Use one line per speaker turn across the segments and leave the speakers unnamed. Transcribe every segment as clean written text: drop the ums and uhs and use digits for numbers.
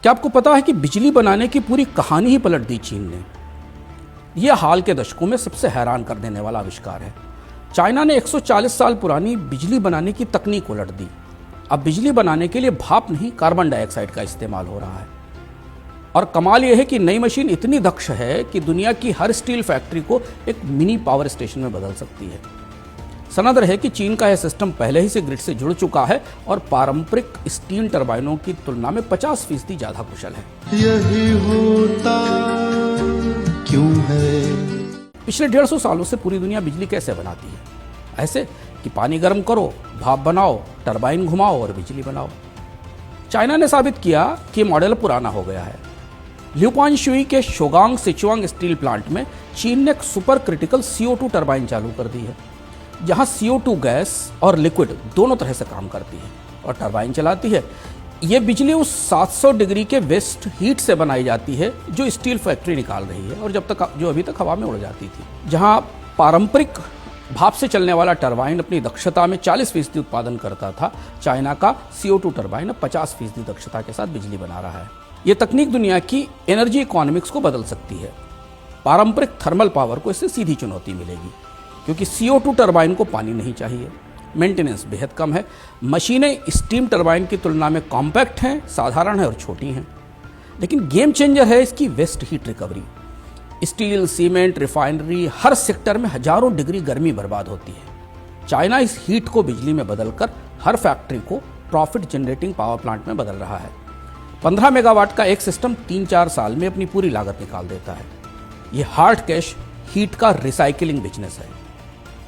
क्या आपको पता है कि बिजली बनाने की पूरी कहानी ही पलट दी चीन ने। यह हाल के दशकों में सबसे हैरान कर देने वाला आविष्कार है। चाइना ने 140 साल पुरानी बिजली बनाने की तकनीक उलट दी। अब बिजली बनाने के लिए भाप नहीं, कार्बन डाइऑक्साइड का इस्तेमाल हो रहा है। और कमाल यह है कि नई मशीन इतनी दक्ष है कि दुनिया की हर स्टील फैक्ट्री को एक मिनी पावर स्टेशन में बदल सकती है। सनद है कि चीन का यह सिस्टम पहले ही से ग्रिड से जुड़ चुका है और पारंपरिक स्टीम टरबाइनों की तुलना में 50% ज्यादा कुशल है।
यही होता क्यों है?
पिछले 150 सालों से पूरी दुनिया बिजली कैसे बनाती है? ऐसे कि पानी गर्म करो, भाप बनाओ, टरबाइन घुमाओ और बिजली बनाओ। चाइना ने साबित किया कि मॉडल पुराना हो गया है। ल्यूपानशुई के शोगांग सिचुआंग स्टील प्लांट में चीन ने एक सुपर क्रिटिकल CO2 टरबाइन चालू कर दी है, जहां CO2 गैस और लिक्विड दोनों तरह से काम करती है और टरबाइन चलाती है। यह बिजली उस 700 डिग्री के वेस्ट हीट से बनाई जाती है जो स्टील फैक्ट्री निकाल रही है और जो अभी तक हवा में उड़ जाती थी। जहां पारंपरिक भाप से चलने वाला टरबाइन अपनी दक्षता में 40% उत्पादन करता था, चाइना का CO2 टरबाइन अब 50% दक्षता के साथ बिजली बना रहा है। यह तकनीक दुनिया की एनर्जी इकोनॉमिक्स को बदल सकती है। पारंपरिक थर्मल पावर को इससे सीधी चुनौती मिलेगी, क्योंकि CO2 टरबाइन को पानी नहीं चाहिए, मेंटेनेंस बेहद कम है। मशीनें स्टीम टरबाइन की तुलना में कॉम्पैक्ट हैं, साधारण है और छोटी हैं। लेकिन गेम चेंजर है इसकी waste heat recovery. Steel, cement, refinery, हर सेक्टर में हजारों डिग्री गर्मी बर्बाद होती है। चाइना इस हीट को बिजली में बदलकर हर फैक्ट्री को प्रॉफिट जनरेटिंग पावर प्लांट में बदल रहा है। 15 मेगावाट का एक सिस्टम 3-4 साल में अपनी पूरी लागत निकाल देता है। यह हार्ड कैश हीट का रिसाइकलिंग बिजनेस है।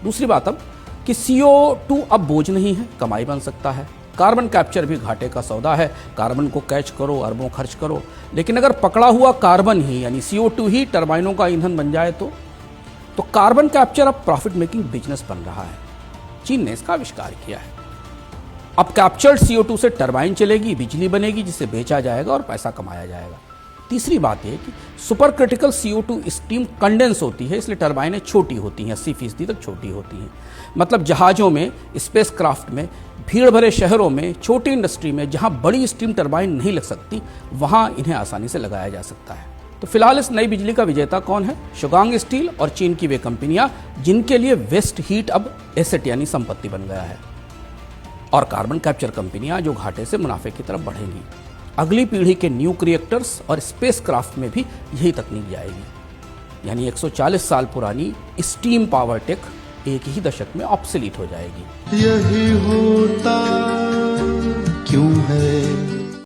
दूसरी बात अब कि CO2 अब बोझ नहीं है, कमाई बन सकता है। कार्बन कैप्चर भी घाटे का सौदा है। कार्बन को कैच करो, अरबों खर्च करो, लेकिन अगर पकड़ा हुआ कार्बन ही यानी CO2 ही टरबाइनों का ईंधन बन जाए तो कार्बन कैप्चर अब प्रॉफिट मेकिंग बिजनेस बन रहा है। चीन ने इसका आविष्कार किया है। अब कैप्चर्ड CO2 से टरबाइन चलेगी, बिजली बनेगी, जिसे बेचा जाएगा और पैसा कमाया जाएगा। तीसरी बात यह कि super critical CO2 steam condense होती है, इसलिए टरबाइनें छोटी होती हैं, 80% तक छोटी होती हैं। मतलब जहाज़ों में, स्पेस क्राफ्ट में, भीड़ भरे शहरों में, छोटी इंडस्ट्री में जहां बड़ी स्टीम टरबाइन नहीं लग सकती, वहां इन्हें आसानी से लगाया जा सकता है। तो फिलहाल इस नई बिजली का विजेता कौन है? शोगांग स्टील और चीन की वे कंपनियां जिनके लिए वेस्ट हीट अब एसेट यानी संपत्ति बन गया है, और कार्बन कैप्चर कंपनियां जो घाटे से मुनाफे की तरफ बढ़ेंगी। अगली पीढ़ी के न्यूक रिएक्टर्स और स्पेस क्राफ्ट में भी यही तकनीक जाएगी, यानी 140 साल पुरानी स्टीम पावर टेक एक ही दशक में ऑब्सोलीट हो जाएगी।
यही होता क्यों है?